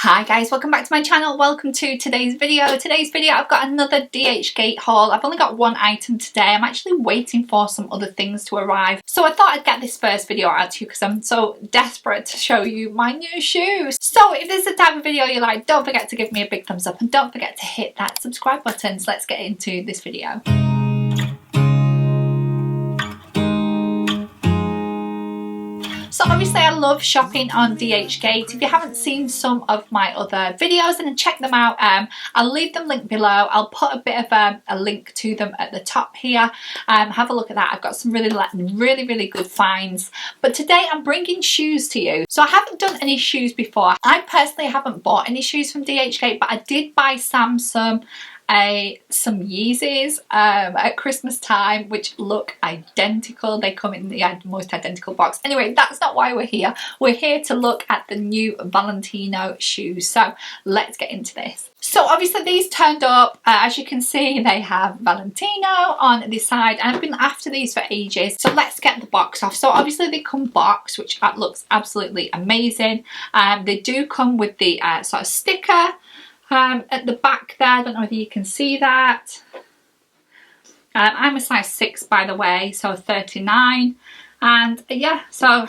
Hi guys, welcome back to my channel. Welcome to today's video. I've got another dhgate haul. I've only got one item today. I'm actually waiting for some other things to arrive. So I thought I'd get this first video out to you because I'm so desperate to show you my new shoes. So if this is the type of video you like, don't forget to give me a big thumbs up and don't forget to hit that subscribe button. So let's get into this video. So obviously I love shopping on dhgate. If you haven't seen some of my other videos, then check them out. I'll leave them linked below. I'll put a bit of a link to them at the top here. Have a look at that. I've got some really good finds. But today I'm bringing shoes to you. So I haven't done any shoes before. I personally haven't bought any shoes from dhgate, but I did buy some Yeezys at Christmas time, which look identical. They come in the most identical box. Anyway, that's not why we're here. We're here to look at the new Valentino shoes. So let's get into this. So obviously these turned up. As you can see, they have Valentino on this side. I've been after these for ages. So let's get the box off. So obviously they come boxed, which looks absolutely amazing. They do come with the sort of sticker at the back there. I don't know whether you can see that. I'm a size 6 by the way, so 39, and yeah, so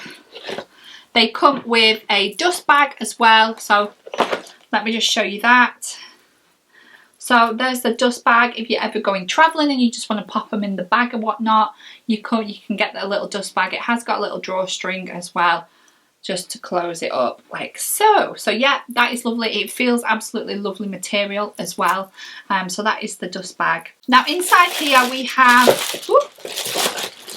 they come with a dust bag as well. So let me just show you that. So there's the dust bag. If you're ever going traveling and you just want to pop them in the bag and whatnot, you can get the little dust bag. It has got a little drawstring as well, just to close it up like so. So yeah, that is lovely. It feels absolutely lovely material as well. So that is the dust bag. Now inside here we have,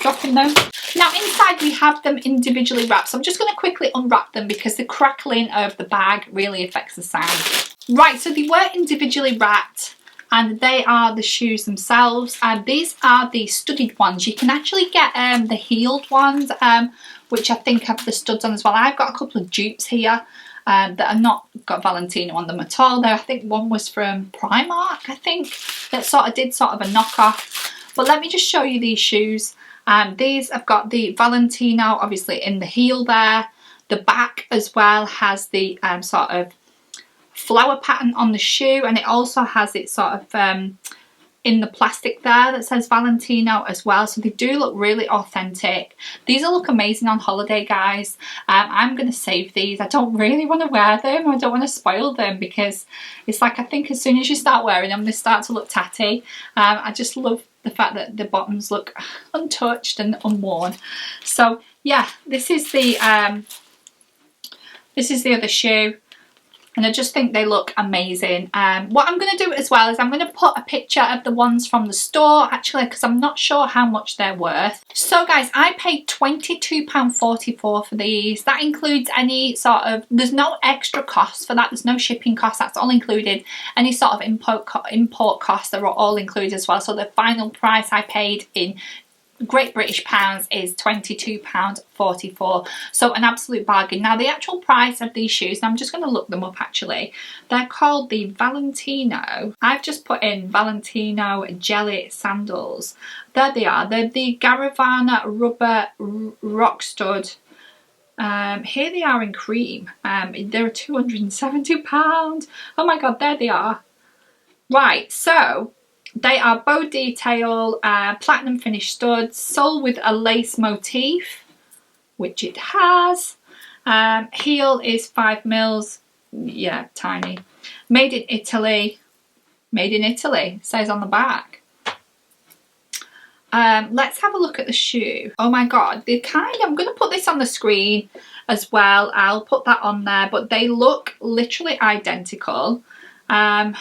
dropping them. Now inside we have them individually wrapped. So I'm just going to quickly unwrap them because the crackling of the bag really affects the sound. Right, so they were individually wrapped, and they are the shoes themselves. And these are the studded ones. You can actually get the heeled ones, which I think have the studs on as well. I've got a couple of dupes here that are not got Valentino on them at all. There, I think one was from Primark, I think, that did sort of a knockoff. But let me just show you these shoes. These have got the Valentino obviously in the heel there. The back as well has the sort of flower pattern on the shoe, and it also has it sort of in the plastic there that says Valentino as well. So they do look really authentic. These will look amazing on holiday, guys. I'm going to save these. I don't really want to wear them. I don't want to spoil them because it's like, I think as soon as you start wearing them, they start to look tatty. I just love the fact that the bottoms look untouched and unworn. So yeah, this is the other shoe. And I just think they look amazing. What I'm going to do as well is I'm going to put a picture of the ones from the store, actually, because I'm not sure how much they're worth. So guys, I paid £22.44 for these. That includes any sort of, there's no extra cost for that. There's no shipping cost. That's all included. Any sort of import costs are all included as well. So the final price I paid in Great British pounds is £22.44, so an absolute bargain. Now the actual price of these shoes, and I'm just going to look them up actually, they're called the Valentino. I've just put in Valentino jelly sandals. There they are. They're the Garavana rubber Rockstud. Here they are in cream. They're £270. Oh my god, there they are. Right, so they are bow detail, platinum finished studs, sole with a lace motif, which it has. Heel is 5 mils, yeah, tiny. Made in Italy, says on the back. Let's have a look at the shoe. Oh my god, I'm going to put this on the screen as well. I'll put that on there, but they look literally identical. I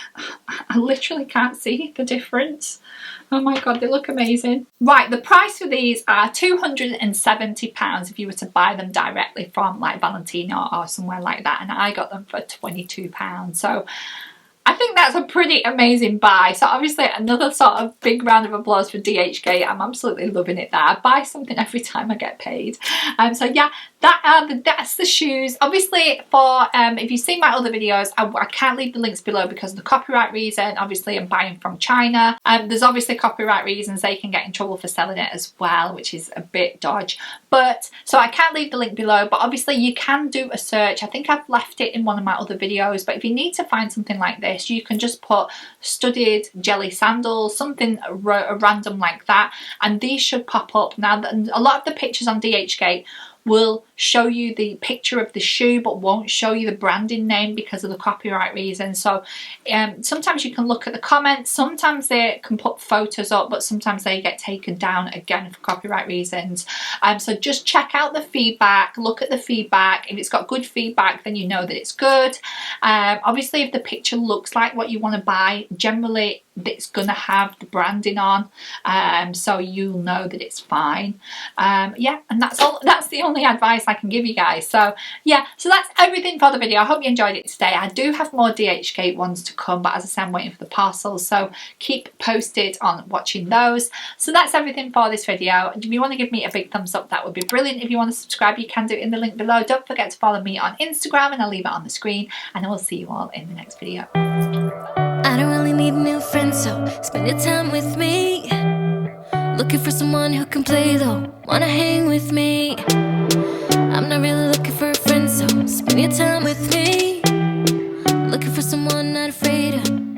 literally can't see the difference. Oh my god, they look amazing. Right, the price for these are £270 if you were to buy them directly from like Valentino or somewhere like that, and I got them for £22. So I think that's a pretty amazing buy. So obviously another sort of big round of applause for dhgate. I'm absolutely loving it there. I buy something every time I get paid. So yeah, that's the shoes. Obviously, for if you've seen my other videos, I can't leave the links below because of the copyright reason. Obviously, I'm buying from China. There's obviously copyright reasons. They can get in trouble for selling it as well, which is a bit dodge. But so I can't leave the link below, but obviously you can do a search. I think I've left it in one of my other videos, but if you need to find something like this, you can just put studded jelly sandals, something random like that, and these should pop up. Now, a lot of the pictures on dhgate will show you the picture of the shoe but won't show you the branding name because of the copyright reason. So sometimes you can look at the comments, sometimes they can put photos up, but sometimes they get taken down again for copyright reasons. So just check out the feedback, look at the feedback. If it's got good feedback, then you know that it's good. Obviously, if the picture looks like what you want to buy, generally it's gonna have the branding on, so you'll know that it's fine. Yeah, and that's all. That's the only advice I can give you guys. So yeah, so that's everything for the video. I hope you enjoyed it today. I do have more dhgate ones to come, but as I said, I'm waiting for the parcels, so keep posted on watching those. So that's everything for this video. If you want to give me a big thumbs up, that would be brilliant. If you want to subscribe, you can do it in the link below. Don't forget to follow me on Instagram, and I'll leave it on the screen, and I will see you all in the next video. I don't really need new friends, so spend your time with me. Looking for someone who can play though, wanna hang with me. I'm not really looking for a friend, so spend your time with me. Looking for someone not afraid of